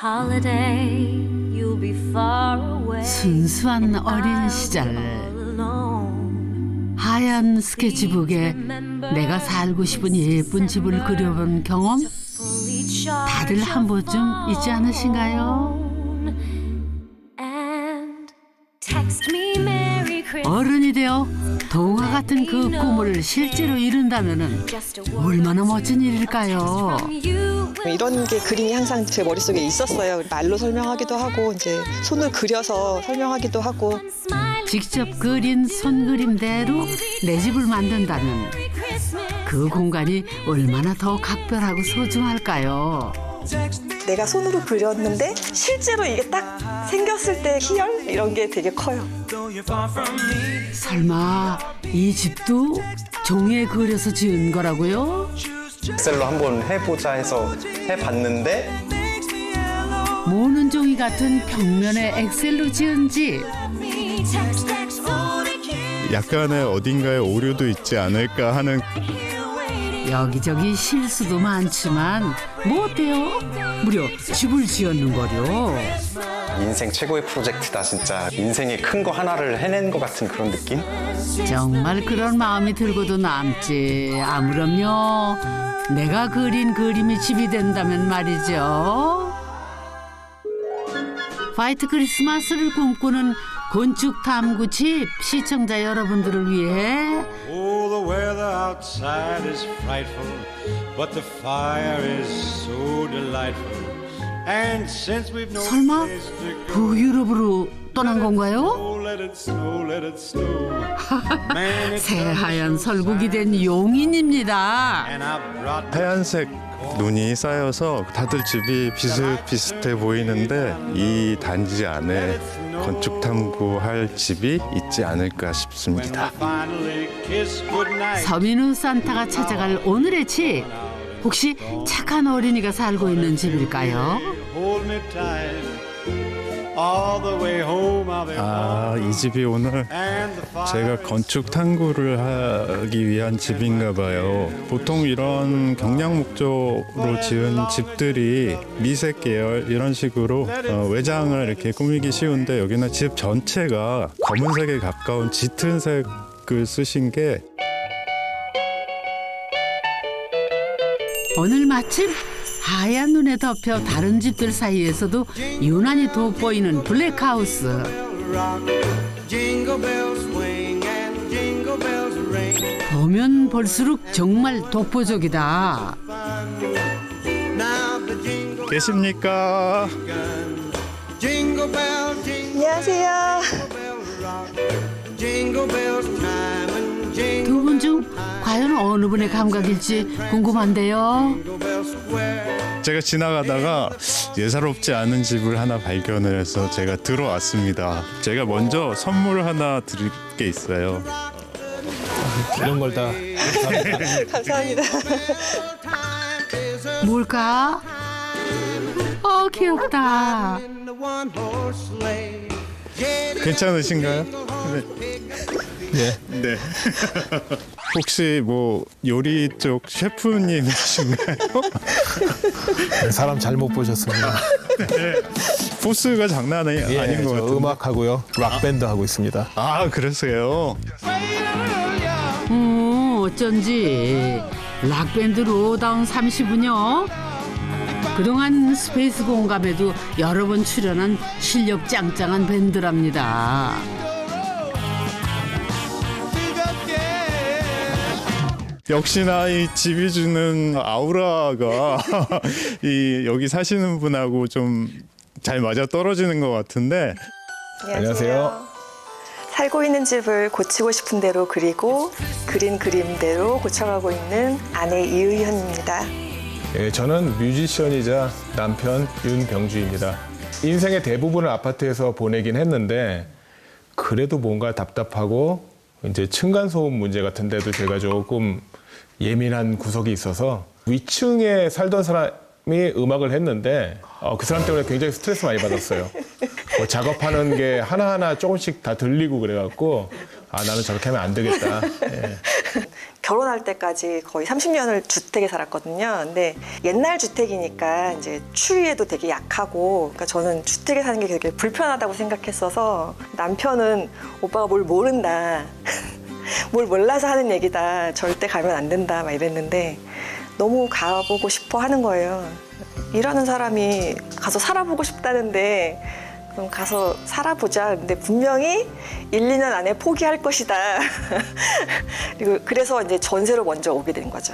holiday, you'll be far away. 순수한 어린 시절. 하얀 스케치북에 내가 살고 싶은 예쁜 집을 그려본 경험 다들 한 번쯤 있지 않으신가요? And text me Merry Christmas. 어른이 되어 동화 같은 그 꿈을 실제로 이룬다면은 얼마나 멋진 일일까요? 이런 게 그림이 항상 제 머릿속에 있었어요. 말로 설명하기도 하고 이제 손을 그려서 설명하기도 하고. 직접 그린 손그림대로 내 집을 만든다면 그 공간이 얼마나 더 각별하고 소중할까요? 내가 손으로 그렸는데 실제로 이게 딱 생겼을 때 희열 이런 게 되게 커요. 설마 이 집도 종이에 그려서 지은 거라고요? 엑셀로 한번 해보자 해서 해봤는데 모는 종이 같은 평면의 엑셀로 지은 집. 약간의 어딘가에 오류도 있지 않을까 하는. 여기저기 실수도 많지만 뭐 어때요? 무려 집을 지었는 거요. 인생 최고의 프로젝트다 진짜. 인생의 큰 거 하나를 해낸 것 같은 그런 느낌? 정말 그런 마음이 들고도 남지. 아무렴요. 내가 그린 그림이 집이 된다면 말이죠. 화이트 크리스마스를 꿈꾸는 건축 탐구 집 시청자 여러분들을 위해 Oh, the weather outside is frightful, but the fire is so delightful. And since we've no 설마 place to go, 북유럽으로 떠난 건가요? oh, let it snow, let it snow. Man, it's 새하얀 설국이 된 용인입니다. and I brought 하얀색 눈이 쌓여서 다들 집이 비슷비슷해 보이는데 이 단지 안에 건축 탐구할 집이 있지 않을까 싶습니다. finally kiss goodnight. 서민우 산타가 찾아갈 오늘의 집. 혹시 착한 어린이가 살고 있는 집일까요? Hold me tight. All the way home I'll be 아, 이 집이 오늘 and the fire 제가 건축 탐구를 하기 위한 집인가 봐요. 보통 이런 경량 목적으로 지은 집들이 미색 계열 이런 식으로 외장을 이렇게 꾸미기 쉬운데 여기는 집 전체가 검은색에 가까운 짙은 색을 쓰신 게 오늘 마침 하얀 눈에 덮여 다른 집들 사이에서도 유난히 돋보이는 블랙하우스. jingle bells swing and jingle bells ring. 보면 볼수록 정말 독보적이다. Now the jingle 계십니까? jingle bell jingle 안녕하세요. bell rock. Jingle bells time and jingle 두 분 중 과연 어느 분의 감각일지 궁금한데요. bell square. 제가 지나가다가 예사롭지 않은 집을 하나 발견을 해서 제가 들어왔습니다. 제가 먼저 선물 하나 드릴 게 있어요. 이런 걸 다 감사합니다. 뭘까? 귀엽다. In the one horse sleigh. 괜찮으신가요? 네. 네. 혹시 뭐 요리 쪽 셰프님이신가요? 사람 잘못 보셨습니다. 포스가 장난이 예, 아닌 것 저 같은데. 음악하고요. 락 밴드 하고 있습니다. 아, 그러세요? 어쩐지 락밴드 로다운 30은요. 그동안 스페이스 공감에도 여러 번 출연한 실력 짱짱한 밴드랍니다. 역시나 이 집이 주는 아우라가 이 여기 사시는 분하고 좀 잘 맞아 떨어지는 것 같은데. 안녕하세요. 살고 있는 집을 고치고 싶은 대로 그리고 그린 그림대로 고쳐가고 있는 아내 이의현입니다. 예, 저는 뮤지션이자 남편 윤병주입니다. 인생의 대부분을 아파트에서 보내긴 했는데 그래도 뭔가 답답하고 이제 층간소음 문제 같은 데도 제가 조금 예민한 구석이 있어서 위층에 살던 사람이 음악을 했는데 그 사람 때문에 굉장히 스트레스 많이 받았어요. 뭐 작업하는 게 하나하나 조금씩 다 들리고 그래갖고 나는 저렇게 하면 안 되겠다. 예. 결혼할 때까지 거의 30년을 주택에 살았거든요. 근데 옛날 주택이니까 이제 추위에도 되게 약하고, 그러니까 저는 주택에 사는 게 되게 불편하다고 생각했어서 남편은 오빠가 뭘 모른다. 뭘 몰라서 하는 얘기다. 절대 가면 안 된다. 막 이랬는데 너무 가보고 싶어 하는 거예요. 일하는 사람이 가서 살아보고 싶다는데 그럼 가서 살아보자. 근데 분명히 1, 2년 안에 포기할 것이다. 그리고 그래서 이제 전세로 먼저 오게 된 거죠.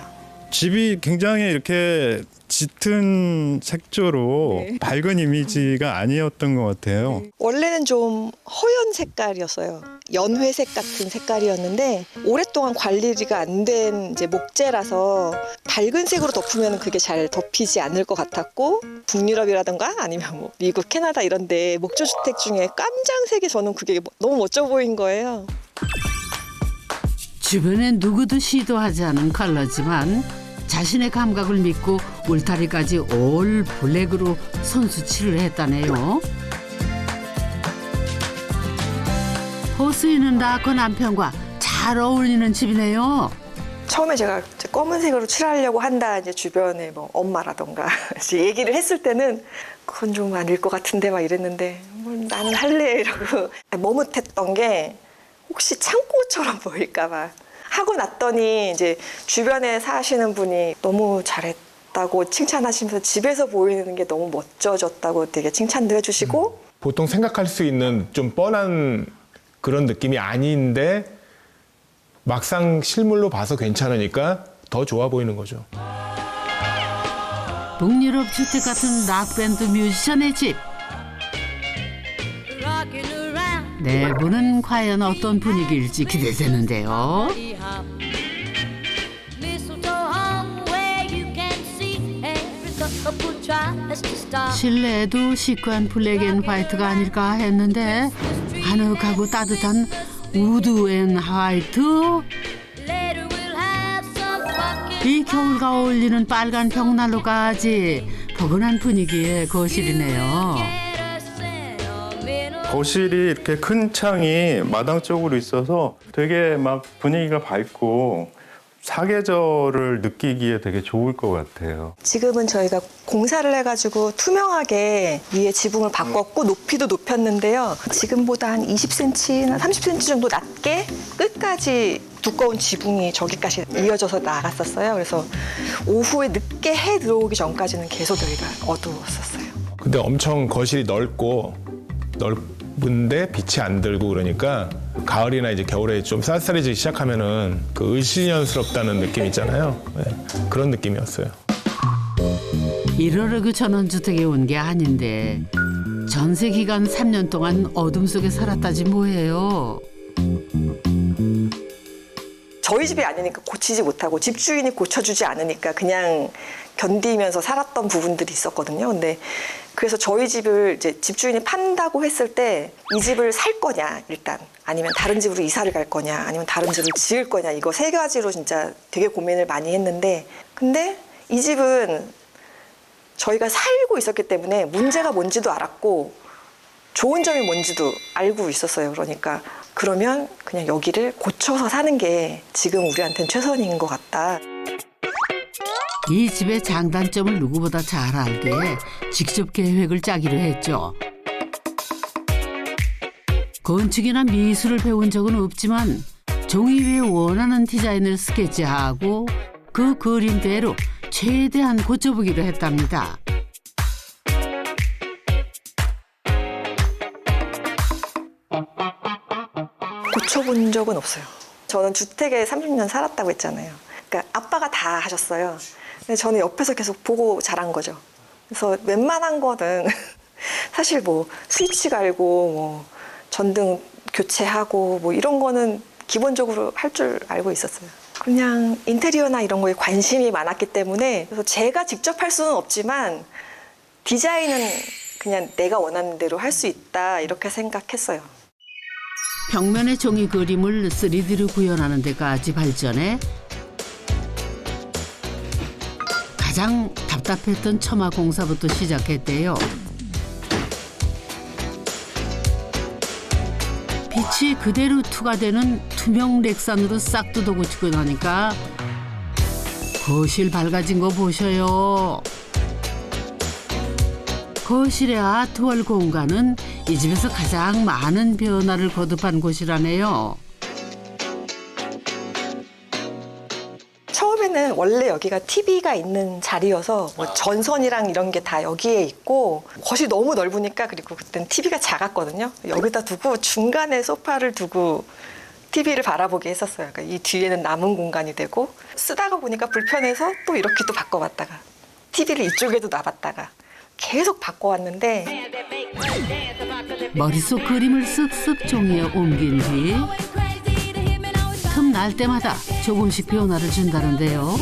집이 굉장히 이렇게 짙은 색조로 밝은 이미지가 아니었던 것 같아요. 원래는 좀 허연 색깔이었어요. 연회색 같은 색깔이었는데 오랫동안 관리가 안 된 이제 목재라서 밝은 색으로 덮으면 그게 잘 덮이지 않을 것 같았고, 북유럽이라든가 아니면 뭐 미국, 캐나다 이런데 목조 주택 중에 깜장색이 저는 그게 너무 멋져 보인 거예요. 주변엔 누구도 시도하지 않은 컬러지만 자신의 감각을 믿고 울타리까지 올 블랙으로 선수치를 했다네요. 호수이는 락커 남편과 잘 어울리는 집이네요. 처음에 제가 이제 검은색으로 칠하려고 한다 이제 주변에 뭐 엄마라던가 이제 얘기를 했을 때는 그건 좀 아닐 것 같은데 막 이랬는데 뭘 나는 할래 이러고 머뭇했던 게 혹시 창고처럼 보일까 봐 하고 났더니 이제 주변에 사시는 분이 너무 잘했다고 칭찬하시면서 집에서 보이는 게 너무 멋져졌다고 되게 칭찬도 해주시고 보통 생각할 수 있는 좀 뻔한 그런 느낌이 아닌데 막상 실물로 봐서 괜찮으니까 더 좋아 보이는 거죠. 북유럽 주택 같은 락밴드 뮤지션의 집. 내부는 과연 어떤 분위기일지 기대되는데요. 실내도 시크한 블랙 앤 화이트가 아닐까 했는데 아늑하고 따뜻한 우드 앤 화이트. 이 겨울과 어울리는 빨간 벽난로까지 포근한 분위기의 거실이네요. 거실이 이렇게 큰 창이 마당 쪽으로 있어서 되게 막 분위기가 밝고 사계절을 느끼기에 되게 좋을 것 같아요. 지금은 저희가 공사를 해가지고 투명하게 위에 지붕을 바꿨고 높이도 높였는데요. 지금보다 한 20cm나 30cm 정도 낮게 끝까지 두꺼운 지붕이 저기까지 이어져서 나갔었어요. 그래서 오후에 늦게 해 들어오기 전까지는 계속 여기가 어두웠었어요. 근데 엄청 거실이 넓은데 빛이 안 들고 그러니까 가을이나 이제 겨울에 좀 쌀쌀해지기 시작하면은 그 을씨년스럽다는 느낌 있잖아요. 네, 그런 느낌이었어요. 이러려고 전원주택에 온 게 아닌데 전세 기간 3년 동안 어둠 속에 살았다지 뭐예요. 저희 집이 아니니까 고치지 못하고 집주인이 고쳐주지 않으니까 그냥 견디면서 살았던 부분들이 있었거든요. 근데 그래서 저희 집을 이제 집주인이 판다고 했을 때 이 집을 살 거냐 일단, 아니면 다른 집으로 이사를 갈 거냐, 아니면 다른 집을 지을 거냐, 이거 세 가지로 진짜 되게 고민을 많이 했는데, 근데 이 집은 저희가 살고 있었기 때문에 문제가 뭔지도 알았고 좋은 점이 뭔지도 알고 있었어요. 그러니까 그러면 그냥 여기를 고쳐서 사는 게 지금 우리한테는 최선인 것 같다. 이 집의 장단점을 누구보다 잘 알기에 직접 계획을 짜기로 했죠. 건축이나 미술을 배운 적은 없지만 종이 위에 원하는 디자인을 스케치하고 그 그림대로 최대한 고쳐보기로 했답니다. 고쳐본 적은 없어요. 저는 주택에 30년 살았다고 했잖아요. 그러니까 아빠가 다 하셨어요. 근데 저는 옆에서 계속 보고 자란 거죠. 그래서 웬만한 거는 사실 뭐 스위치 갈고 뭐 전등 교체하고 뭐 이런 거는 기본적으로 할 줄 알고 있었어요. 그냥 인테리어나 이런 거에 관심이 많았기 때문에 그래서 제가 직접 할 수는 없지만 디자인은 그냥 내가 원하는 대로 할 수 있다 이렇게 생각했어요. 벽면의 종이 그림을 3D로 구현하는 데까지 발전해 가장 답답했던 처마 공사부터 시작했대요. 빛이 그대로 투과되는 투명 렉산으로 싹 뜯어 고치고 나니까 거실 밝아진 거 보셔요. 거실의 아트월 공간은 이 집에서 가장 많은 변화를 거듭한 곳이라네요. 처음에는 원래 여기가 TV가 있는 자리여서 뭐 전선이랑 이런 게 다 여기에 있고 거실이 너무 넓으니까 그리고 그때는 TV가 작았거든요. 여기다 두고 중간에 소파를 두고 TV를 바라보게 했었어요. 그러니까 이 뒤에는 남은 공간이 되고 쓰다가 보니까 불편해서 또 이렇게 또 바꿔봤다가 TV를 이쪽에도 놔봤다가 계속 바꿔왔는데 머릿속 그림을 쓱쓱 종이에 옮긴 뒤 틈날 때마다 조금씩 변화를 준다는데요.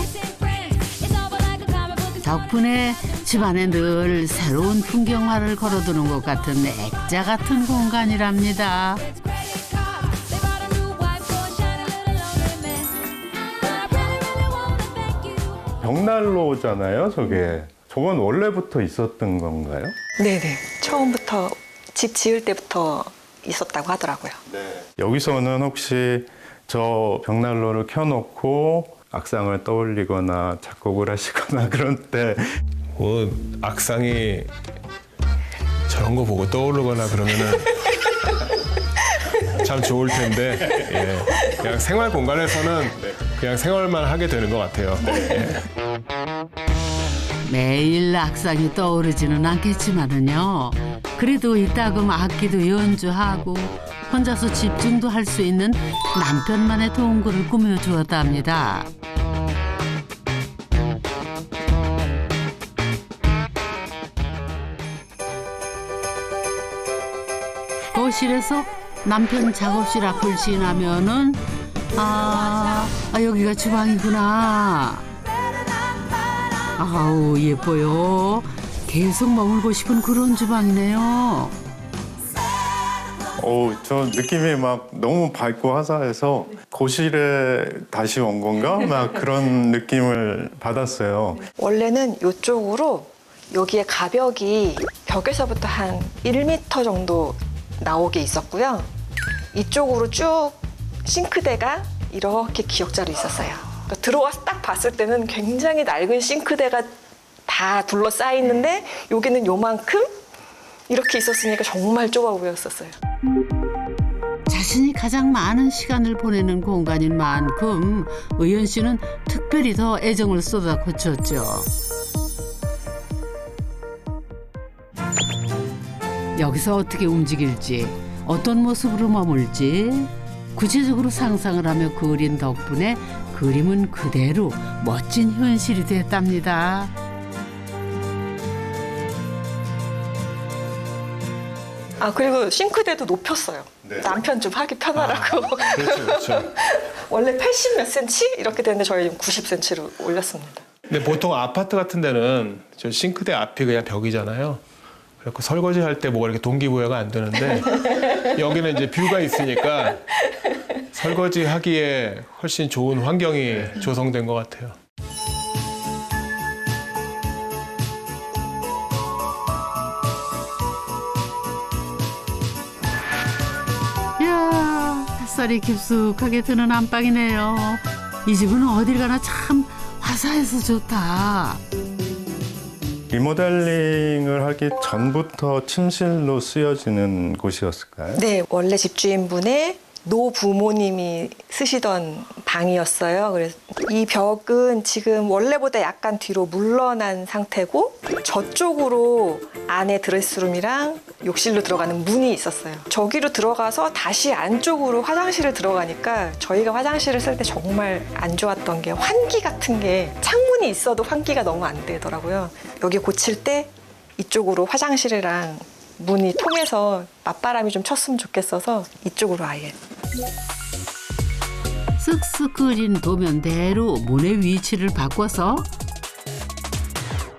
덕분에 집안에 늘 새로운 풍경화를 걸어두는 것 같은 액자 같은 공간이랍니다. 벽난로잖아요, 저게. 저건 원래부터 있었던 건가요? 네네. 처음부터 집 지을 때부터 있었다고 하더라고요. 여기서는 혹시 저 벽난로를 켜놓고 악상을 떠올리거나 작곡을 하시거나 그런 때 뭐 악상이 저런 거 보고 떠오르거나 그러면은 참 좋을 텐데 예. 그냥 생활 공간에서는 그냥 생활만 하게 되는 것 같아요. 예. 매일 악상이 떠오르지는 않겠지만은요. 그래도 이따금 악기도 연주하고 혼자서 집중도 할 수 있는 남편만의 동굴을 꾸며주었답니다. 거실에서 남편 작업실 앞을 지나면은 여기가 주방이구나. 아우 예뻐요. 계속 머물고 싶은 그런 주방이네요. 저 느낌이 막 너무 밝고 화사해서 거실에 다시 온 건가? 막 그런 느낌을 받았어요. 원래는 이쪽으로 여기에 가벽이 벽에서부터 한 1m 정도 나오게 있었고요. 이쪽으로 쭉 싱크대가 이렇게 기역자로 있었어요. 그러니까 들어와서 딱 봤을 때는 굉장히 낡은 싱크대가 다 둘러싸여 있는데 여기는 요만큼 이렇게 있었으니까 정말 좁아 보였었어요. 자신이 가장 많은 시간을 보내는 공간인 만큼 의연 씨는 특별히 더 애정을 쏟아붓혔죠. 여기서 어떻게 움직일지, 어떤 모습으로 머물지 구체적으로 상상을 하며 그린 덕분에 그림은 그대로 멋진 현실이 됐답니다. 그리고 싱크대도 높였어요. 남편 좀 하기 편하라고. 그렇죠. 원래 80 몇 센치 이렇게 되는데 저희 90cm로 올렸습니다. 근데 보통 아파트 같은 데는 저 싱크대 앞이 그냥 벽이잖아요. 그래서 설거지 할 때 뭐가 이렇게 동기부여가 안 되는데 여기는 이제 뷰가 있으니까 설거지 하기에 훨씬 좋은 환경이 조성된 것 같아요. 이야, 햇살이 깊숙하게 드는 안방이네요. 이 집은 어딜 가나 참 화사해서 좋다. 리모델링을 하기 전부터 침실로 쓰여지는 곳이었을까요? 네, 원래 집주인분의 노부모님이 쓰시던 방이었어요. 그래서 이 벽은 지금 원래보다 약간 뒤로 물러난 상태고 저쪽으로 안에 드레스룸이랑 욕실로 들어가는 문이 있었어요. 저기로 들어가서 다시 안쪽으로 화장실을 들어가니까 저희가 화장실을 쓸 때 정말 안 좋았던 게 환기 같은 게 창문이 있어도 환기가 너무 안 되더라고요. 여기 고칠 때 이쪽으로 화장실이랑 문이 통해서 맞바람이 좀 쳤으면 좋겠어서 이쪽으로 아예. 쓱쓱 그린 도면대로 문의 위치를 바꿔서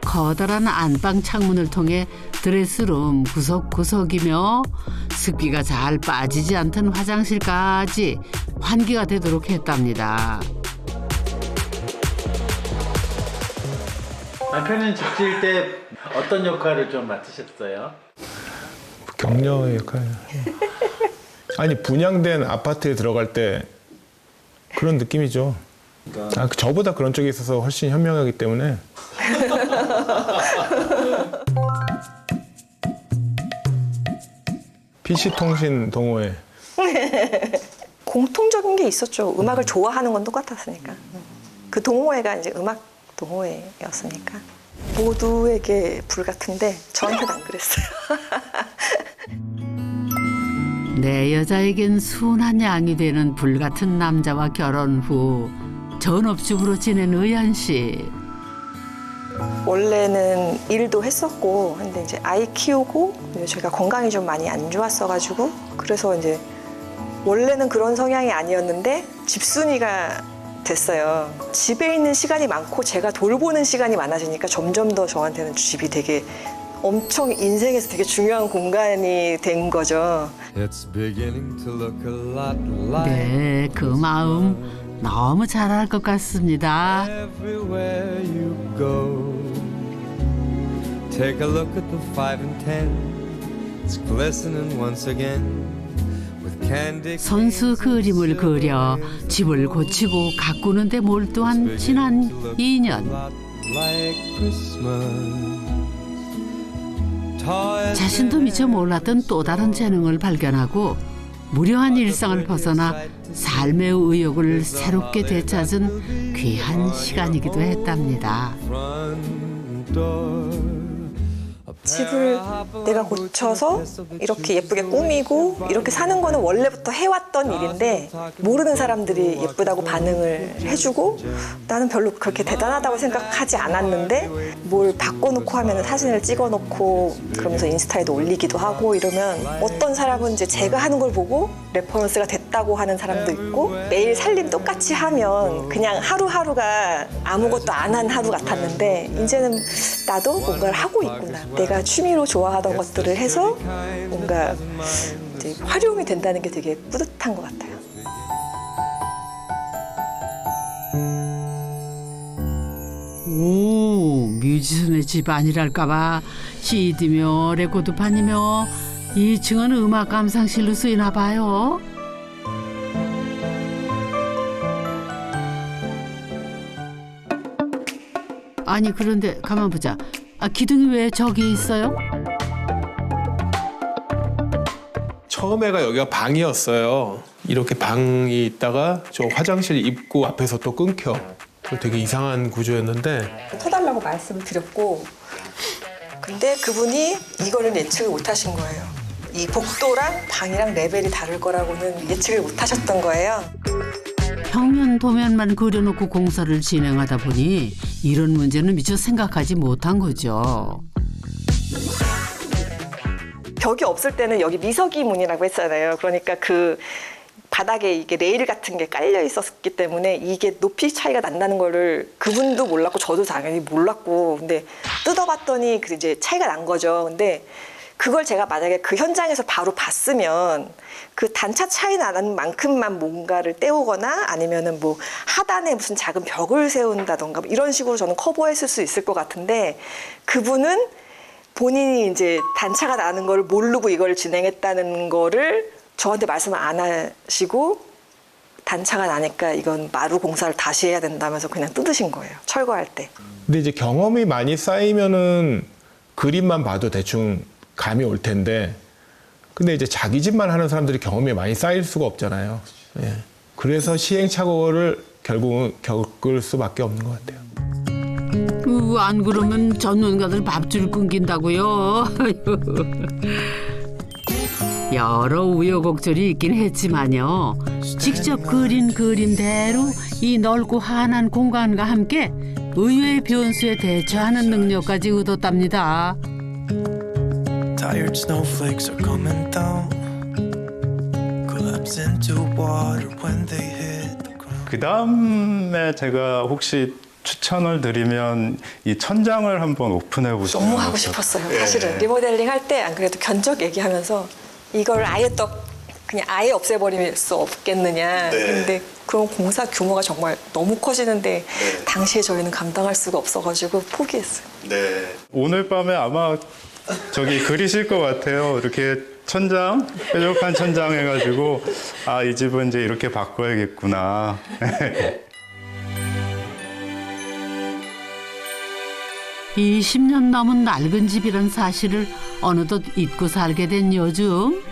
커다란 안방 창문을 통해 드레스룸 구석구석이며 습기가 잘 빠지지 않던 화장실까지 환기가 되도록 했답니다. 남편은 집 지을 때 어떤 역할을 좀 맡으셨어요? 격려의 역할. 아니 분양된 아파트에 들어갈 때 그런 느낌이죠. 저보다 그런 쪽에 있어서 훨씬 현명하기 때문에. PC통신 동호회. 공통적인 게 있었죠. 음악을 좋아하는 건 똑같았으니까. 그 동호회가 이제 음악 동호회였으니까. 모두에게 불같은데 저한테는 안 그랬어요. 내 여자에겐 순한 양이 되는 불같은 남자와 결혼 후 전업주부로 지낸 의연 씨. 원래는 일도 했었고, 근데 이제 아이 키우고 제가 건강이 좀 많이 안 좋았어가지고, 그래서 이제 원래는 그런 성향이 아니었는데 집순이가 됐어요. 집에 있는 시간이 많고 제가 돌보는 시간이 많아지니까 점점 더 저한테는 집이 되게 엄청 인생에서 되게 중요한 공간이 된 거죠. 네, 그 마음 너무 잘 알 것 같습니다. Everywhere you go, take a look at the 5 and 10. It's glistening once again with candy. 손수 그림을 그려 집을 고치고 가꾸는데 몰두한 지난 2년. Like Christmas. 자신도 미처 몰랐던 또 다른 재능을 발견하고 무료한 일상을 벗어나 삶의 의욕을 새롭게 되찾은 귀한 시간이기도 했답니다. 집을 내가 고쳐서 이렇게 예쁘게 꾸미고 이렇게 사는 거는 원래부터 해왔던 일인데 모르는 사람들이 예쁘다고 반응을 해주고 나는 별로 그렇게 대단하다고 생각하지 않았는데 뭘 바꿔놓고 하면 사진을 찍어놓고 그러면서 인스타에도 올리기도 하고 이러면 어떤 사람은 이제 제가 하는 걸 보고 레퍼런스가 됐다고 하는 사람도 있고 매일 살림 똑같이 하면 그냥 하루하루가 아무것도 안 한 하루 같았는데 이제는 나도 뭔가를 하고 있구나. 내가 취미로 좋아하던 것들을 해서 뭔가 이제 활용이 된다는 게 되게 뿌듯한 것 같아요. 오, 뮤지션의 집 아니랄까봐 CD며 레코드판이며 2층은 음악 감상실로 쓰이나 봐요. 아니 그런데 가만 보자. 기둥이 왜 저기 있어요? 처음에가 여기가 방이었어요. 이렇게 방이 있다가 저 화장실 입구 앞에서 또 끊겨. 되게 이상한 구조였는데. 터달라고 말씀을 드렸고 근데 그분이 이거는 예측을 못 하신 거예요. 이 복도랑 방이랑 레벨이 다를 거라고는 예측을 못 하셨던 거예요. 평면 도면만 그려놓고 공사를 진행하다 보니 이런 문제는 미처 생각하지 못한 거죠. 벽이 없을 때는 여기 미석이 문이라고 했잖아요. 그러니까 그 바닥에 이게 레일 같은 게 깔려 있었기 때문에 이게 높이 차이가 난다는 거를 그분도 몰랐고 저도 당연히 몰랐고 근데 뜯어봤더니 그 이제 차이가 난 거죠. 근데 그걸 제가 만약에 그 현장에서 바로 봤으면 그 단차 차이 나는 만큼만 뭔가를 떼우거나 아니면은 뭐 하단에 무슨 작은 벽을 세운다던가 이런 식으로 저는 커버했을 수 있을 것 같은데 그분은 본인이 이제 단차가 나는 걸 모르고 이걸 진행했다는 거를 저한테 말씀을 안 하시고 단차가 나니까 이건 마루 공사를 다시 해야 된다면서 그냥 뜯으신 거예요. 철거할 때. 근데 이제 경험이 많이 쌓이면은 그림만 봐도 대충 감이 올 텐데 근데 이제 자기 집만 하는 사람들이 경험이 많이 쌓일 수가 없잖아요. 예. 그래서 시행착오를 결국은 겪을 수밖에 없는 것 같아요. 안 그러면 전문가들 밥줄 끊긴다고요. 여러 우여곡절이 있긴 했지만요. 직접 그린 그림대로 이 넓고 환한 공간과 함께 의외의 변수에 대처하는 능력까지 얻었답니다. Tired snowflakes are coming down. Collapse into water when they hit the ground. 그 다음에 제가 혹시 추천을 드리면 이 천장을 한번 오픈해 보시면 너무 하고 싶었어요. 사실은 리모델링 할 때 안 그래도 견적 얘기하면서 이걸 아예 또 그냥 아예 없애버릴 수 없겠느냐. 근데 그런 공사 규모가 정말 너무 커지는데 당시에 저희는 감당할 수가 없어가지고 포기했어요. 오늘 밤에 아마 저기 그리실 것 같아요. 이렇게 천장, 뾰족한 천장 해가지고 아, 이 집은 이제 이렇게 바꿔야겠구나. 이 20년 넘은 낡은 집이란 사실을 어느덧 잊고 살게 된 요즘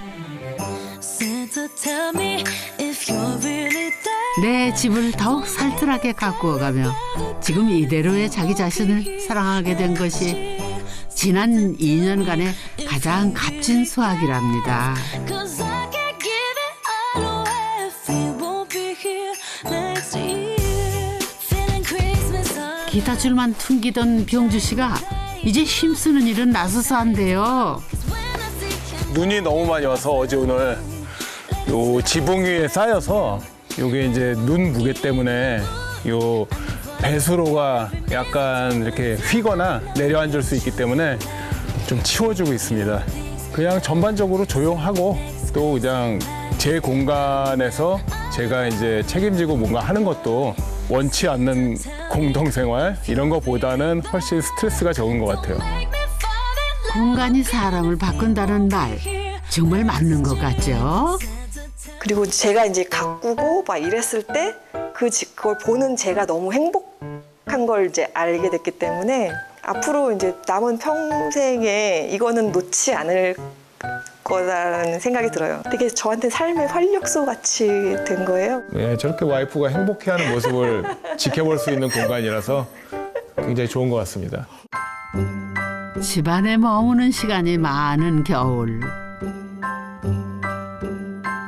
Santa, tell me if you're really there. 내 집을 더욱 살뜰하게 가꾸어가며 지금 이대로의 자기 자신을 사랑하게 된 것이 지난 2년간의 가장 값진 수확이랍니다. Cause I can't give it all away if we won't be here next year. Feeling Christmas on. 기타 줄만 퉁기던 병주 씨가 이제 힘쓰는 일은 나서서 한대요. 눈이 너무 많이 와서 어제 오늘 요 지붕 위에 쌓여서 요게 이제 눈 무게 때문에 요 배수로가 약간 이렇게 휘거나 내려앉을 수 있기 때문에 좀 치워주고 있습니다. 그냥 전반적으로 조용하고 또 그냥 제 공간에서 제가 이제 책임지고 뭔가 하는 것도 원치 않는 공동생활 이런 것보다는 훨씬 스트레스가 적은 것 같아요. 공간이 사람을 바꾼다는 말 정말 맞는 것 같죠? 그리고 제가 이제 가꾸고 막 이랬을 때 그걸 보는 제가 너무 행복한 걸 이제 알게 됐기 때문에 앞으로 이제 남은 평생에 이거는 놓지 않을 거다라는 생각이 들어요. 되게 저한테 삶의 활력소 같이 된 거예요. 네, 저렇게 와이프가 행복해하는 모습을 지켜볼 수 있는 공간이라서 굉장히 좋은 것 같습니다. 집안에 머무는 시간이 많은 겨울.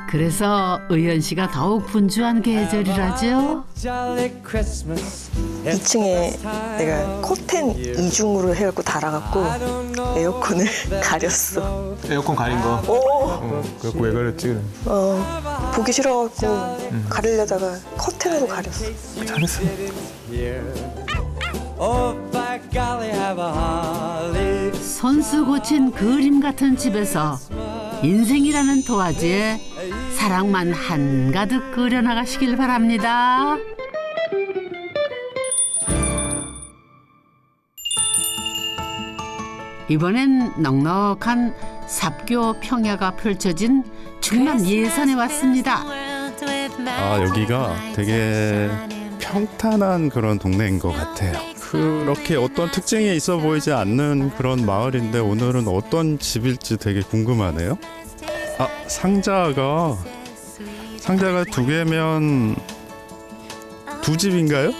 그래서 의연 씨가 더욱 분주한 계절이라죠. 2층에 내가 커튼 이중으로 해갖고 달아갖고 에어컨을 가렸어. 에어컨 가린 거. 그래서 왜 그랬지? 보기 싫어갖고 가리려다가 커튼으로 가렸어. 잘했어. 손수 고친 그림 같은 집에서 인생이라는 도화지에 사랑만 한가득 그려나가시길 바랍니다. 이번엔 넉넉한 삽교 평야가 펼쳐진 충남 예산에 왔습니다. 아, 여기가 되게 평탄한 그런 동네인 것 같아요. 그렇게 어떤 특징이 있어 보이지 않는 그런 마을인데 오늘은 어떤 집일지 되게 궁금하네요. 아, 상자가 2개면 2집인가요?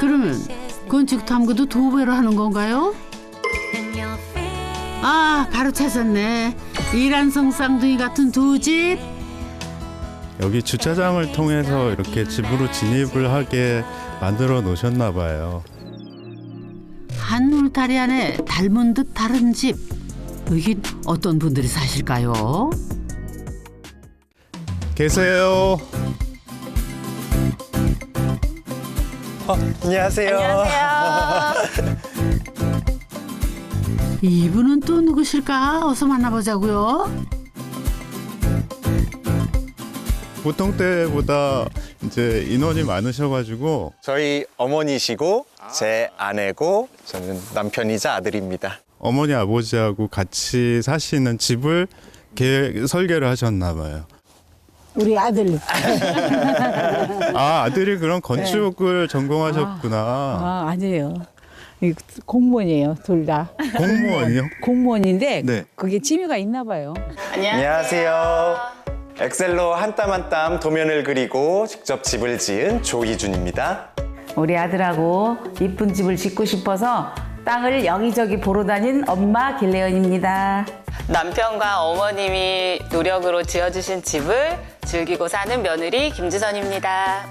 그러면 건축 탐구도 2배로 하는 건가요? 아, 바로 찾았네. 이란성 쌍둥이 같은 2집. 여기 주차장을 통해서 이렇게 집으로 진입을 하게 만들어 놓으셨나 봐요. 한 울타리 안에 닮은 듯 다른 집. 여긴 어떤 분들이 사실까요? 계세요. 안녕하세요. 이분은 또 누구실까? 어서 만나보자고요. 보통 때보다 이제 인원이 많으셔가지고 저희 어머니시고 제 아내고 저는 남편이자 아들입니다. 어머니 아버지하고 같이 사시는 집을 설계를 하셨나 봐요. 우리 아들. 아, 아들이 그런 건축을 전공하셨구나. 아니에요. 공무원이에요, 둘 다. 공무원이요? 공무원인데 네. 그게 취미가 있나 봐요. 안녕하세요. 엑셀로 한 땀 한 땀 도면을 그리고 직접 집을 지은 조희준입니다. 우리 아들하고 이쁜 집을 짓고 싶어서 땅을 여기저기 보러 다닌 엄마 길래연입니다. 남편과 어머님이 노력으로 지어주신 집을 즐기고 사는 며느리 김지선입니다.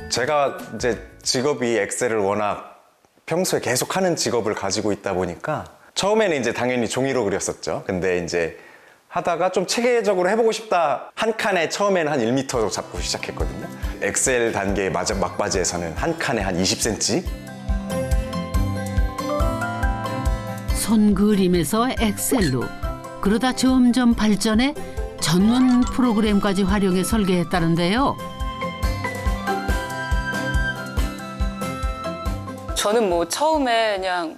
제가 이제 직업이 엑셀을 워낙 평소에 계속 하는 직업을 가지고 있다 보니까 처음에는 이제 당연히 종이로 그렸었죠. 근데 이제 하다가 좀 체계적으로 해보고 싶다. 한 칸에 처음에는 한 1m 잡고 시작했거든요. 엑셀 단계의 막바지에서는 한 칸에 한 20cm. 손그림에서 엑셀로 그러다 점점 발전해 전문 프로그램까지 활용해 설계했다는데요. 저는 뭐 처음에 그냥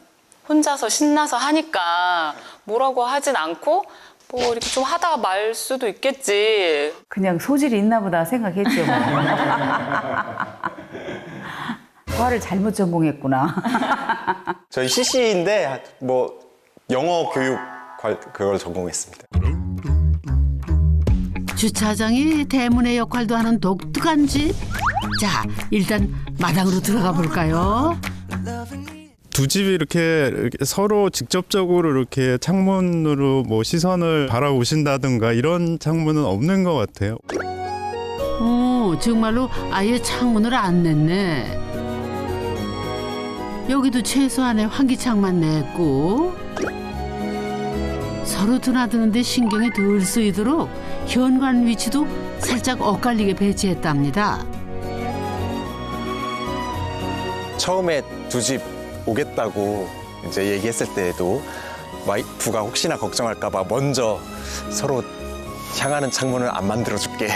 혼자서 신나서 하니까 뭐라고 하진 않고 뭐 이렇게 좀 하다가 말 수도 있겠지. 그냥 소질이 있나 보다 생각했죠. 뭐. 과를 잘못 전공했구나. 저희 CC인데 뭐 영어 교육 그걸 전공했습니다. 주차장이 대문의 역할도 하는 독특한 집. 자, 일단 마당으로 들어가 볼까요? 두 집이 이렇게 서로 직접적으로 이렇게 창문으로 뭐 시선을 바라보신다든가 이런 창문은 없는 것 같아요. 정말로 아예 창문을 안 냈네. 여기도 최소한의 환기창만 냈고 서로 드나드는데 신경이 덜 쓰이도록 현관 위치도 살짝 엇갈리게 배치했답니다. 처음에 두 집 오겠다고 이제 얘기했을 때에도 와이프가 혹시나 걱정할까봐 먼저 서로 향하는 창문을 안 만들어줄게.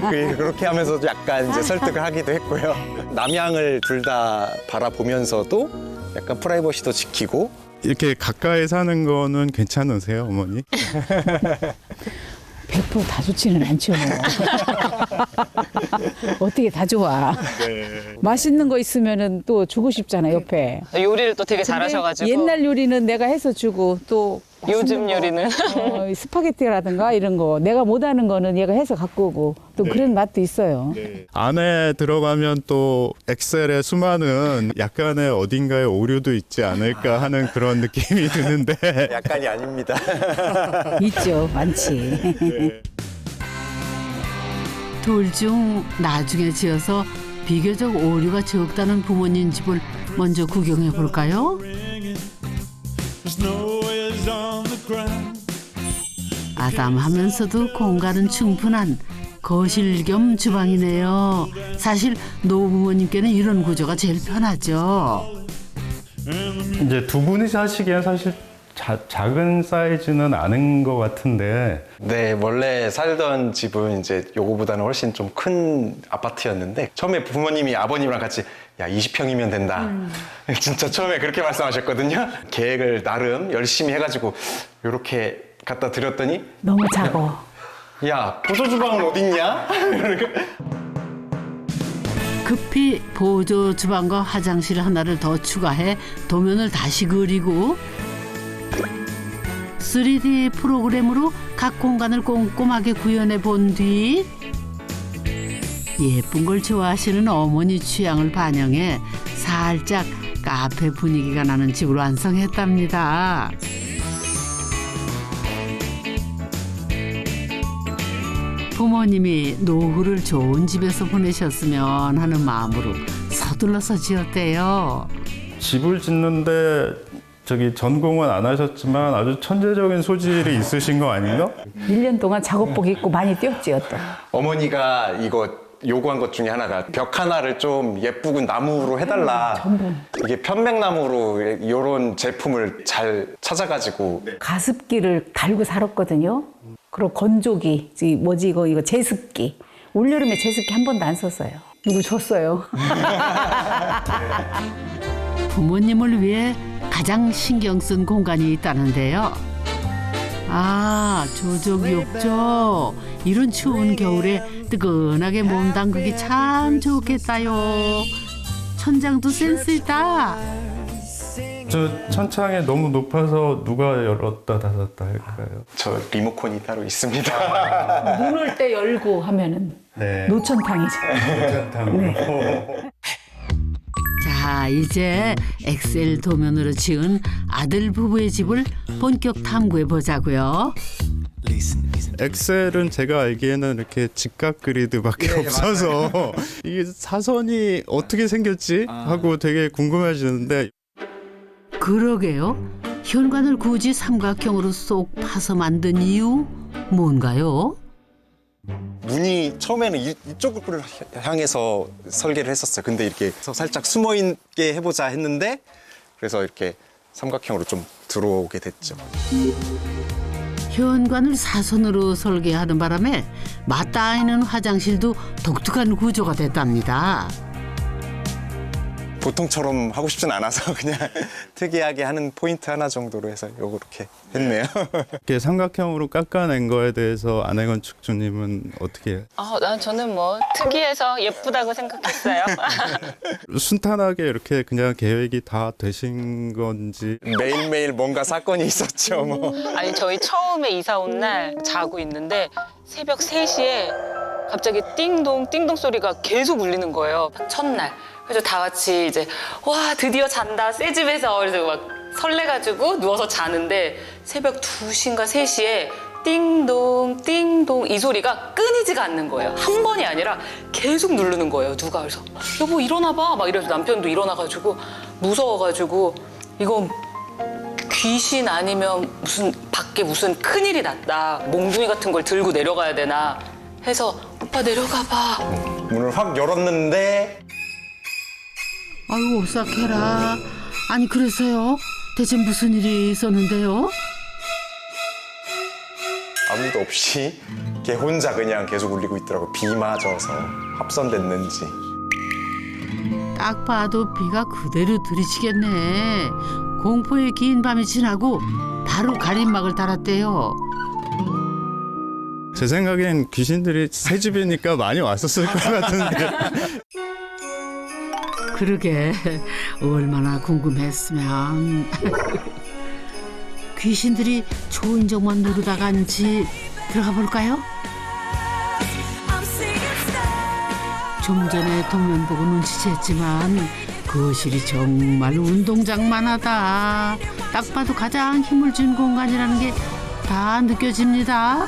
그렇게 하면서 약간 이제 설득을 하기도 했고요. 남향을 둘 다 바라보면서도 약간 프라이버시도 지키고. 이렇게 가까이 사는 거는 괜찮으세요, 어머니? 100% 다 좋지는 않죠. 어떻게 다 좋아. 네. 맛있는 거 있으면은 또 주고 싶잖아, 옆에. 요리를 또 되게 근데 잘하셔가지고. 옛날 요리는 내가 해서 주고 또 요즘 요리는 스파게티라든가 이런 거 내가 못하는 거는 얘가 해서 갖고 오고 또 그런 맛도 있어요. 안에 들어가면 또 엑셀의 수많은 약간의 어딘가에 오류도 있지 않을까 하는 그런 느낌이 드는데 약간이 아닙니다. 있죠, 많지. 둘 중 나중에 지어서 비교적 오류가 적다는 부모님 집을 먼저 구경해 볼까요? 아담하면서도 공간은 충분한 거실 겸 주방이네요. 사실 노부모님께는 이런 구조가 제일 편하죠. 이제 두 분이 사시기엔 사실 작은 사이즈는 아닌 것 같은데. 네, 원래 살던 집은 이제 요거보다는 훨씬 좀 큰 아파트였는데 처음에 부모님이 아버님이랑 같이 야 20평이면 된다. 진짜 처음에 그렇게 말씀하셨거든요. 계획을 나름 열심히 해가지고 이렇게 갖다 드렸더니 너무 작어. 야 보조 주방은 어딨냐? 급히 보조 주방과 화장실 하나를 더 추가해 도면을 다시 그리고 3D 프로그램으로 각 공간을 꼼꼼하게 구현해 본 뒤 예쁜 걸 좋아하시는 어머니 취향을 반영해 살짝 카페 분위기가 나는 집을 완성했답니다. 부모님이 노후를 좋은 집에서 보내셨으면 하는 마음으로 서둘러서 지었대요. 집을 짓는데 전공은 안 하셨지만 아주 천재적인 소질이 있으신 거 아닌가? 1년 동안 작업복 입고 많이 뛰었지요, 또. 어머니가 이거 요구한 것 중에 하나가 벽 하나를 좀 예쁘고 나무로 해달라. 전부. 이게 편백나무로 이런 제품을 잘 찾아가지고 가습기를 달고 살았거든요. 그리고 건조기, 이거 제습기. 올여름에 제습기 한 번도 안 썼어요. 누구 줬어요. 부모님을 위해 가장 신경 쓴 공간이 있다는데요. 아, 조적 욕조. 이런 추운 겨울에 뜨끈하게 몸 담그기 참 좋겠다요. 천장도 센스 있다. 저 천창에 너무 높아서 누가 열었다 닫았다 할까요? 저 리모컨이 따로 있습니다. 눈 올 때 열고 하면은 네. 노천탕이죠. 노천탕. 자, 이제 엑셀 도면으로 지은 아들 부부의 집을 본격 탐구해 보자고요. 엑셀은 제가 알기에는 이렇게 직각 그리드밖에 없어서 이게 사선이 어떻게 생겼지 하고 되게 궁금해지는데. 그러게요. 현관을 굳이 삼각형으로 쏙 파서 만든 이유 뭔가요? 문이 처음에는 이쪽을 향해서 설계를 했었어요. 근데 이렇게 살짝 숨어 있게 해보자 했는데 그래서 이렇게 삼각형으로 좀 들어오게 됐죠. 현관을 사선으로 설계하는 바람에 맞닿아 있는 화장실도 독특한 구조가 됐답니다. 보통처럼 하고 싶진 않아서 그냥 특이하게 하는 포인트 하나 정도로 해서 요렇게 했네요. 이렇게 삼각형으로 깎아낸 거에 대해서 안혜건축주님은 어떻게? 저는 뭐 특이해서 예쁘다고 생각했어요. 순탄하게 이렇게 그냥 계획이 다 되신 건지. 매일매일 뭔가 사건이 있었죠. 뭐. 아니 저희 처음에 이사 온 날 자고 있는데 새벽 3시에 갑자기 띵동 띵동 소리가 계속 울리는 거예요. 첫날. 그래서 다 같이 이제 와 드디어 잔다 새 집에서 그래서 막 설레가지고 누워서 자는데 새벽 2시인가 3시에 띵동 띵동 이 소리가 끊이지가 않는 거예요. 한 번이 아니라 계속 누르는 거예요. 누가 그래서 여보 일어나봐 막 이래서 남편도 일어나가지고 무서워가지고 이거 귀신 아니면 무슨 밖에 무슨 큰일이 났다 몽둥이 같은 걸 들고 내려가야 되나 해서 오빠 내려가 봐. 문을 확 열었는데 아유 오싹해라. 아니 그래서요? 대체 무슨 일이 있었는데요? 아무도 없이 걔 혼자 그냥 계속 울리고 있더라고. 비 맞아서 합선됐는지. 딱 봐도 비가 그대로 들이치겠네. 공포의 긴 밤이 지나고 바로 가림막을 달았대요. 제 생각엔 귀신들이 새 집이니까 많이 왔었을 것 같은데. 그러게 얼마나 궁금했으면. 귀신들이 초인종만 누르다 간 집 들어가 볼까요? 좀 전에 동면 보고 눈치챘지만 거실이 정말 운동장만하다. 딱 봐도 가장 힘을 준 공간이라는 게 다 느껴집니다.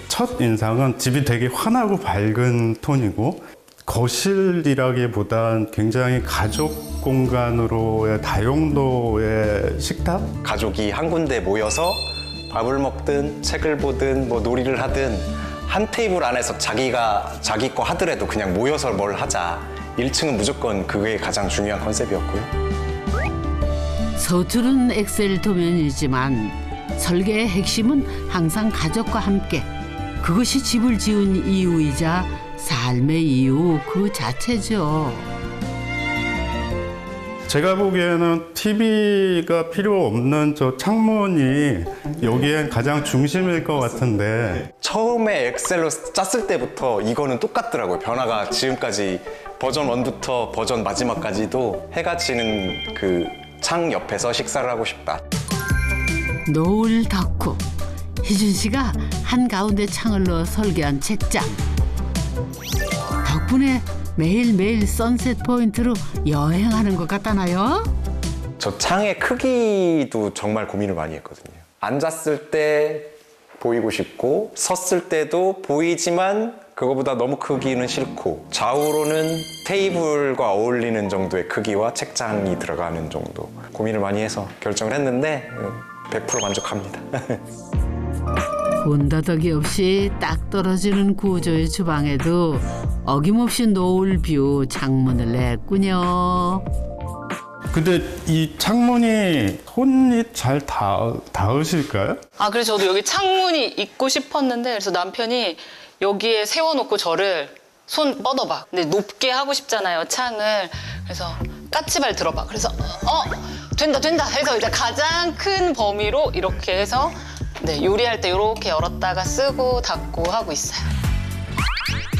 첫 인상은 집이 되게 환하고 밝은 톤이고 거실이라기보단 굉장히 가족 공간으로의 다용도의 식탁? 가족이 한 군데 모여서 밥을 먹든 책을 보든 뭐 놀이를 하든 한 테이블 안에서 자기 거 하더라도 그냥 모여서 뭘 하자. 1층은 무조건 그게 가장 중요한 컨셉이었고요. 서투른 엑셀 도면이지만 설계의 핵심은 항상 가족과 함께. 그것이 집을 지은 이유이자 삶의 이유 그 자체죠. 제가 보기에는 TV가 필요 없는 저 창문이 여기엔 가장 중심일 것 같은데 처음에 엑셀로 짰을 때부터 이거는 똑같더라고요. 변화가 지금까지 버전 1부터 버전 마지막까지도 해가 지는 그 창 옆에서 식사를 하고 싶다. 노을 덕후 희준 씨가 한가운데 창을 넣어 설계한 책장. 덕분에 매일매일 선셋 포인트로 여행하는 것 같다나요? 저 창의 크기도 정말 고민을 많이 했거든요. 앉았을 때 보이고 싶고 섰을 때도 보이지만 그거보다 너무 크기는 싫고 좌우로는 테이블과 어울리는 정도의 크기와 책장이 들어가는 정도 고민을 많이 해서 결정을 했는데 100% 만족합니다. 군더더기 없이 딱 떨어지는 구조의 주방에도 어김없이 노을 뷰 창문을 냈군요. 근데 이 창문이 손이 잘 닿으실까요? 그래서 저도 여기 창문이 있고 싶었는데 그래서 남편이 여기에 세워놓고 저를 손 뻗어봐. 근데 높게 하고 싶잖아요, 창을. 그래서 까치발 들어봐. 그래서 된다 해서 이제 가장 큰 범위로 이렇게 해서 요리할 때 이렇게 열었다가 쓰고 닫고 하고 있어요.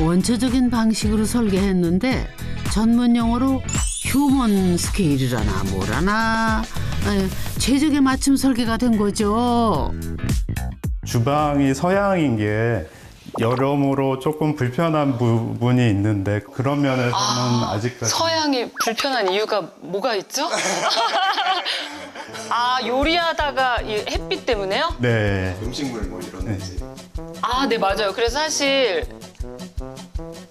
원초적인 방식으로 설계했는데 전문 용어로 휴먼 스케일이라나 뭐라나 최적의 맞춤 설계가 된 거죠. 주방이 서양인 게 여러모로 조금 불편한 부분이 있는데 그런 면에서는 아직까지 서양이 불편한 이유가 뭐가 있죠? 요리하다가 이 햇빛 때문에요? 네. 음식물 뭐 이런 이제. 네 맞아요. 그래서 사실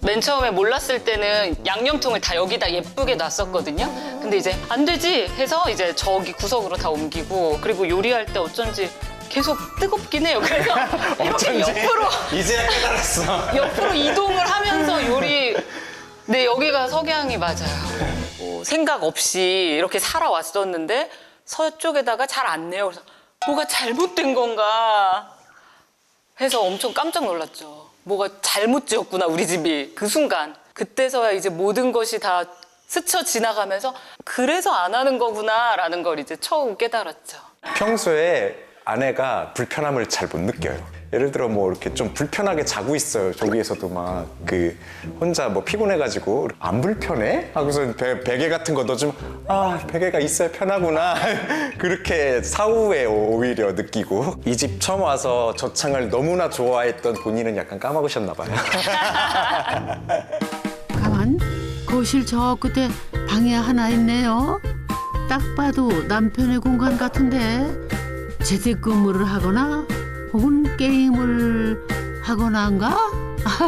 맨 처음에 몰랐을 때는 양념통을 다 여기다 예쁘게 놨었거든요. 근데 이제 안 되지 해서 이제 저기 구석으로 다 옮기고 그리고 요리할 때 어쩐지 계속 뜨겁긴 해요. 그래서 이렇게 옆으로 이제야 깨달았어. 옆으로 이동을 하면서 요리 여기가 석양이 맞아요. 생각 없이 이렇게 살아왔었는데 서쪽에다가 잘 안 내요. 그래서 뭐가 잘못된 건가 해서 엄청 깜짝 놀랐죠. 뭐가 잘못 지었구나 우리 집이 그 순간. 그때서야 이제 모든 것이 다 스쳐 지나가면서 그래서 안 하는 거구나라는 걸 이제 처음 깨달았죠. 평소에 아내가 불편함을 잘 못 느껴요. 예를 들어 뭐 이렇게 좀 불편하게 자고 있어요. 저기에서도 막 그 혼자 뭐 피곤해가지고 안 불편해? 하고서 베개 같은 거 넣어주면 베개가 있어야 편하구나. 그렇게 사후에 오히려 느끼고 이 집 처음 와서 저 창을 너무나 좋아했던 본인은 약간 까먹으셨나 봐요. 가만, 거실 저 끝에 방이 하나 있네요. 딱 봐도 남편의 공간 같은데 재택근무를 하거나 혹은 게임을 하거나인가?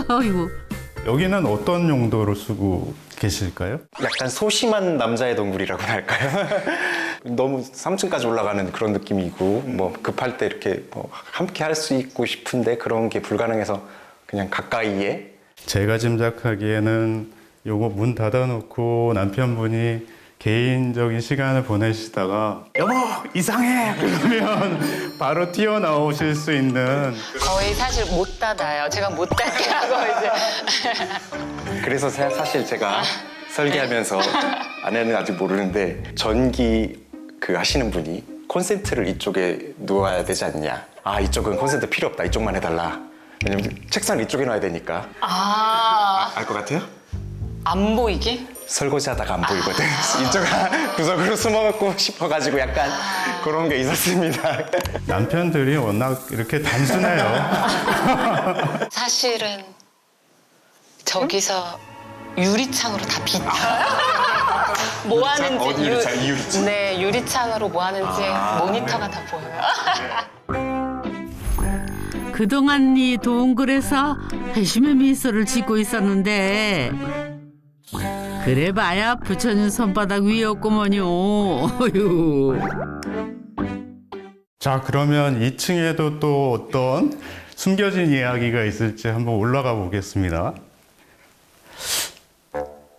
아이고. 여기는 어떤 용도로 쓰고 계실까요? 약간 소심한 남자의 동굴이라고 할까요? 너무 3층까지 올라가는 그런 느낌이고 뭐 급할 때 이렇게 뭐 함께 할 수 있고 싶은데 그런 게 불가능해서 그냥 가까이에. 제가 짐작하기에는 요거 문 닫아놓고 남편분이 개인적인 시간을 보내시다가 여보 이상해 그러면 바로 튀어나오실 수 있는. 거의 사실 못 닫아요. 제가 못 닫게 하고 이제. 그래서 사실 제가 설계하면서 아내는 아직 모르는데 전기 그 하시는 분이 콘센트를 이쪽에 놓아야 되지 않냐. 이쪽은 콘센트 필요 없다. 이쪽만 해달라. 왜냐면 책상을 이쪽에 놔야 되니까. 알 것 같아요? 안 보이게? 설거지하다가 안 보이거든. 이쪽 구석으로 숨어갖고 싶어가지고 약간 그런 게 있었습니다. 남편들이 워낙 이렇게 단순해요. 사실은 저기서 유리창으로 다 비춰요. 뭐 하는지 유리창? 네, 유리창으로 뭐 하는지 모니터가 다 보여요. 그동안 이 동굴에서 회심의 미소를 짓고 있었는데 그래봐야 부처님 손바닥 위였구먼요. 어휴. 자, 그러면 2층에도 또 어떤 숨겨진 이야기가 있을지 한번 올라가 보겠습니다.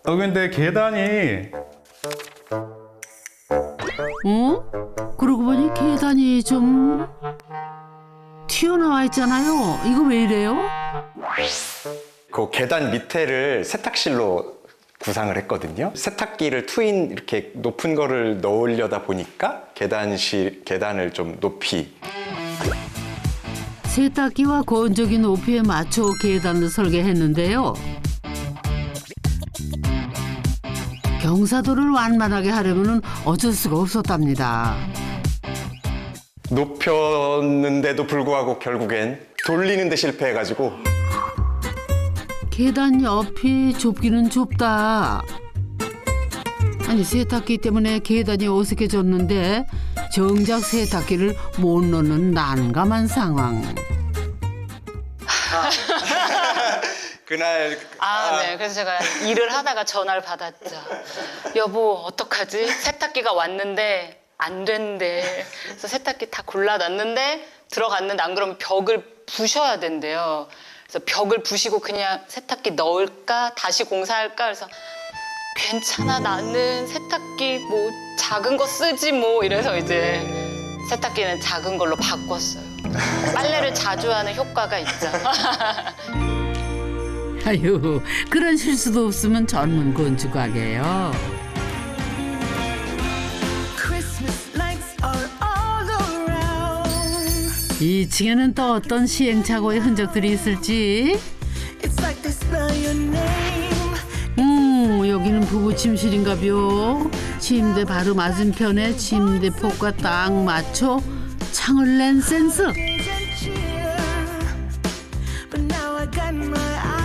근데 계단이 그러고 보니 계단이 좀 튀어나와 있잖아요. 이거 왜 이래요? 그 계단 밑에를 세탁실로 구상을 했거든요. 세탁기를 트윈 이렇게 높은 거를 넣으려다 보니까 계단을 좀 높이. 세탁기와 건조기 높이에 맞춰 계단을 설계했는데요. 경사도를 완만하게 하려면 어쩔 수가 없었답니다. 높였는데도 불구하고 결국엔 돌리는데 실패해가지고. 계단 옆이 좁기는 좁다. 아니 세탁기 때문에 계단이 어색해졌는데 정작 세탁기를 못 넣는 난감한 상황. 그날 네. 그래서 제가 일을 하다가 전화를 받았죠. 여보, 어떡하지? 세탁기가 왔는데 안 된대. 그래서 세탁기 다 골라놨는데 들어갔는데 안 그러면 벽을 부셔야 된대요. 그래서 벽을 부시고 그냥 세탁기 넣을까? 다시 공사할까? 그래서 괜찮아, 나는 세탁기 뭐 작은 거 쓰지 뭐 이래서 이제 세탁기는 작은 걸로 바꿨어요. 빨래를 자주 하는 효과가 있죠. 아유, 그런 실수도 없으면 전문 건축가게요. Christmas lights are all around. 2층에는 또 어떤 시행착오의 흔적들이 있을지. It's like they spell your name. 여기는 부부 침실인가벼. 침대 바로 맞은편에 침대 폭과 딱 맞춰 창을 낸 센스. But now I got my eye.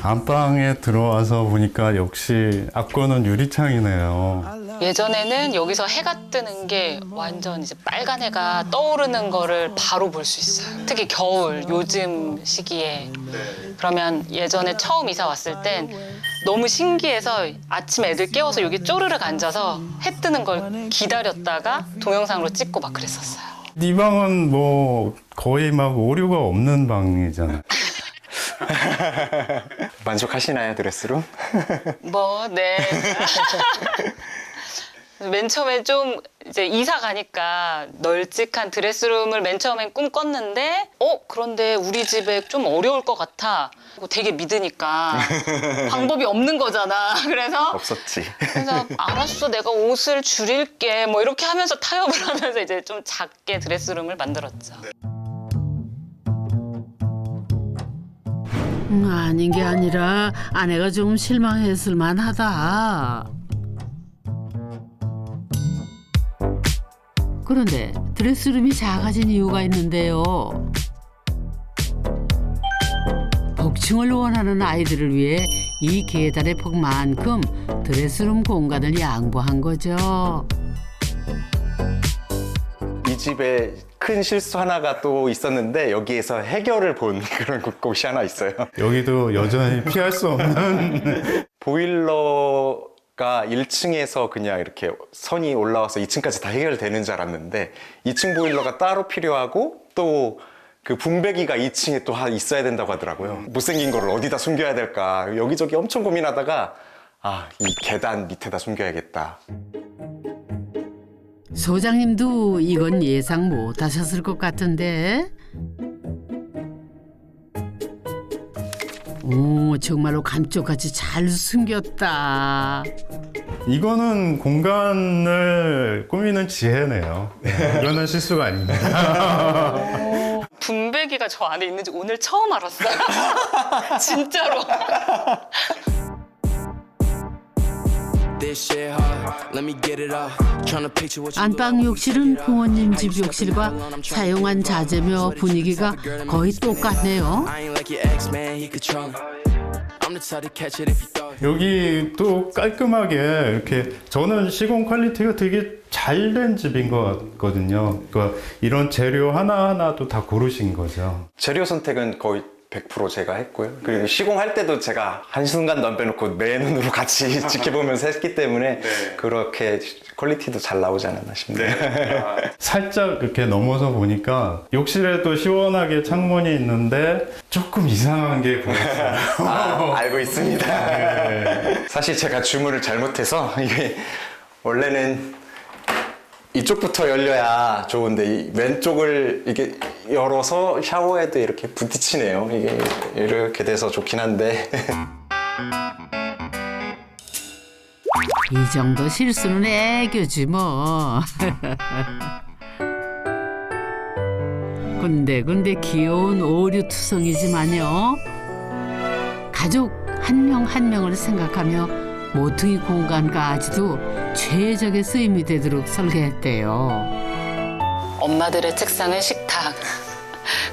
안방에 들어와서 보니까 역시 앞거는 유리창이네요. 예전에는 여기서 해가 뜨는 게 완전 이제 빨간 해가 떠오르는 거를 바로 볼 수 있어요. 특히 겨울, 요즘 시기에. 그러면 예전에 처음 이사 왔을 땐 너무 신기해서 아침에 애들 깨워서 여기 쪼르륵 앉아서 해 뜨는 걸 기다렸다가 동영상으로 찍고 막 그랬었어요. 이 방은 뭐 거의 막 오류가 없는 방이잖아요. 만족하시나요, 드레스룸? 네. 맨 처음에 좀 이제 이사 가니까 널찍한 드레스룸을 맨 처음엔 꿈꿨는데 그런데 우리 집에 좀 어려울 것 같아. 되게 믿으니까 방법이 없는 거잖아. 그래서 없었지. 그래서 알았어, 내가 옷을 줄일게 뭐 이렇게 하면서 타협을 하면서 이제 좀 작게 드레스룸을 만들었죠. 아닌 게 아니라 아내가 좀 실망했을 만하다. 그런데 드레스룸이 작아진 이유가 있는데요. 복층을 원하는 아이들을 위해 이 계단의 폭만큼 드레스룸 공간을 양보한 거죠. 이 집에 큰 실수 하나가 또 있었는데 여기에서 해결을 본 그런 곳이 하나 있어요. 여기도 여전히 피할 수 없는 보일러가 1층에서 그냥 이렇게 선이 올라와서 2층까지 다 해결되는 줄 알았는데 2층 보일러가 따로 필요하고 또 그 분배기가 2층에 또 있어야 된다고 하더라고요. 못생긴 거를 어디다 숨겨야 될까 여기저기 엄청 고민하다가 이 계단 밑에다 숨겨야겠다. 소장님도 이건 예상 못 하셨을 것 같은데. 오, 정말로 감쪽같이 잘 숨겼다. 이거는 공간을 꾸미는 지혜네요. 이거는 실수가 아닙니다. 분배기가 저 안에 있는지 오늘 처음 알았어요. 진짜로. 안방 욕실은 부모님 집 욕실과 사용한 자재며 분위기가 거의 똑같네요. 여기 또 깔끔하게 이렇게 저는 시공 퀄리티가 되게 잘 된 집인 것 같거든요. 그러니까 이런 재료 하나하나도 다 고르신 거죠. 재료 선택은 거의 100% 제가 했고요. 그리고 시공할 때도 제가 한순간도 안 빼놓고 내 눈으로 같이 지켜보면서 했기 때문에 그렇게 퀄리티도 잘 나오지 않았나 싶네요. 살짝 이렇게 넘어서 보니까 욕실에도 시원하게 창문이 있는데 조금 이상한 게 보였어요. 알고 있습니다. 네. 사실 제가 주문을 잘못해서 이게 원래는 이쪽부터 열려야 좋은데 이 왼쪽을 이게 열어서 샤워해도 이렇게 부딪히네요. 이게 이렇게 돼서 좋긴 한데. 이 정도 실수는 애교지 뭐. 군데군데 귀여운 오류투성이지만요. 가족 한 명 한 명을 생각하며 모퉁이 공간까지도 최적의 쓰임이 되도록 설계했대요. 엄마들의 책상은 식탁.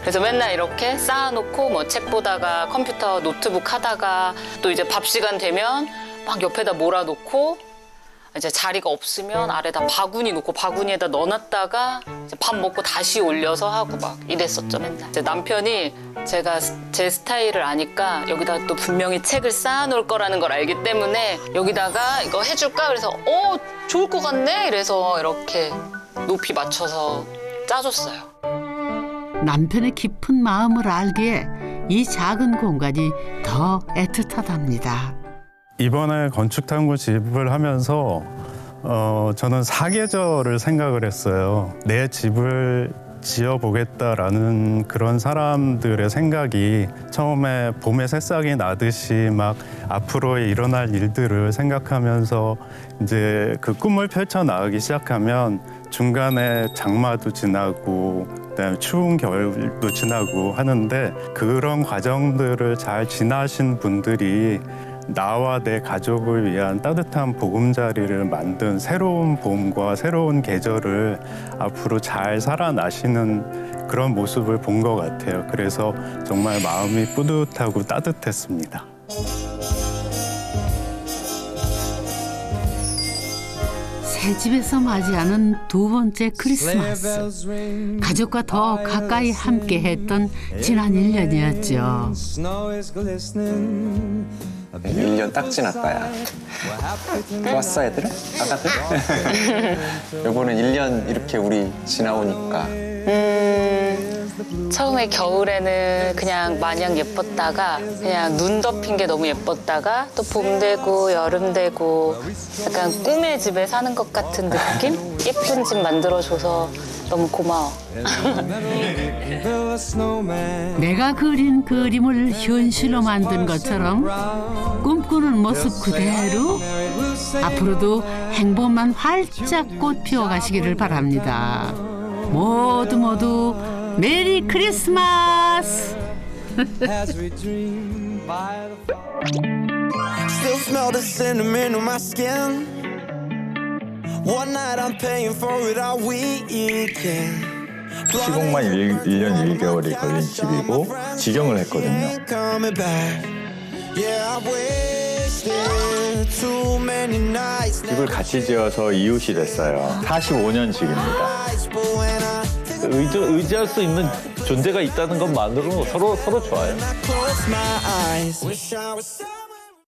그래서 맨날 이렇게 쌓아놓고 뭐 책 보다가 컴퓨터 노트북 하다가 또 이제 밥 시간 되면 막 옆에다 몰아놓고 이제 자리가 없으면 아래다 바구니 놓고 바구니에다 넣어놨다가 이제 밥 먹고 다시 올려서 하고 막 이랬었죠 맨날. 이제 남편이 제가 제 스타일을 아니까 여기다 또 분명히 책을 쌓아놓을 거라는 걸 알기 때문에 여기다가 이거 해줄까? 그래서 좋을 것 같네? 이래서 이렇게 높이 맞춰서 짜줬어요. 남편의 깊은 마음을 알기에 이 작은 공간이 더 애틋하답니다. 이번에 건축탐구 집을 하면서 저는 사계절을 생각을 했어요. 내 집을 지어보겠다라는 그런 사람들의 생각이 처음에 봄에 새싹이 나듯이 막 앞으로 일어날 일들을 생각하면서 이제 그 꿈을 펼쳐나가기 시작하면 중간에 장마도 지나고 그다음에 추운 겨울도 지나고 하는데 그런 과정들을 잘 지나신 분들이 나와 내 가족을 위한 따뜻한 보금자리를 만든 새로운 봄과 새로운 계절을 앞으로 잘 살아나시는 그런 모습을 본 것 같아요. 그래서 정말 마음이 뿌듯하고 따뜻했습니다. 새 집에서 맞이하는 두 번째 크리스마스. 가족과 더 가까이 함께했던 지난 1년이었죠. 1년 딱 지났다야. 좋았어 애들은? 아가들? 요거는 1년 이렇게 우리 지나오니까 처음에 겨울에는 그냥 마냥 예뻤다가 그냥 눈 덮인 게 너무 예뻤다가 또 봄 되고 여름 되고 약간 꿈의 집에 사는 것 같은 느낌? 예쁜 집 만들어줘서 너무 고마워. 내가 그린 그림을 현실로 만든 것처럼 꿈꾸는 모습 그대로 앞으로도 행복만 활짝 꽃 피워가시기를 바랍니다. 모두 모두 메리 크리스마스! Still smell the cinnamon on my skin. One night I'm paying for it all weekend. 시공만 1년 1개월이 걸린 집이고 지정을 했거든요. Coming back. Yeah, I wasted too many nights. 집을 같이 지어서 이웃이 됐어요. 45년 집입니다. 의지할 수 있는 존재가 있다는 것만으로 서로 좋아요. Close my eyes. Wish I was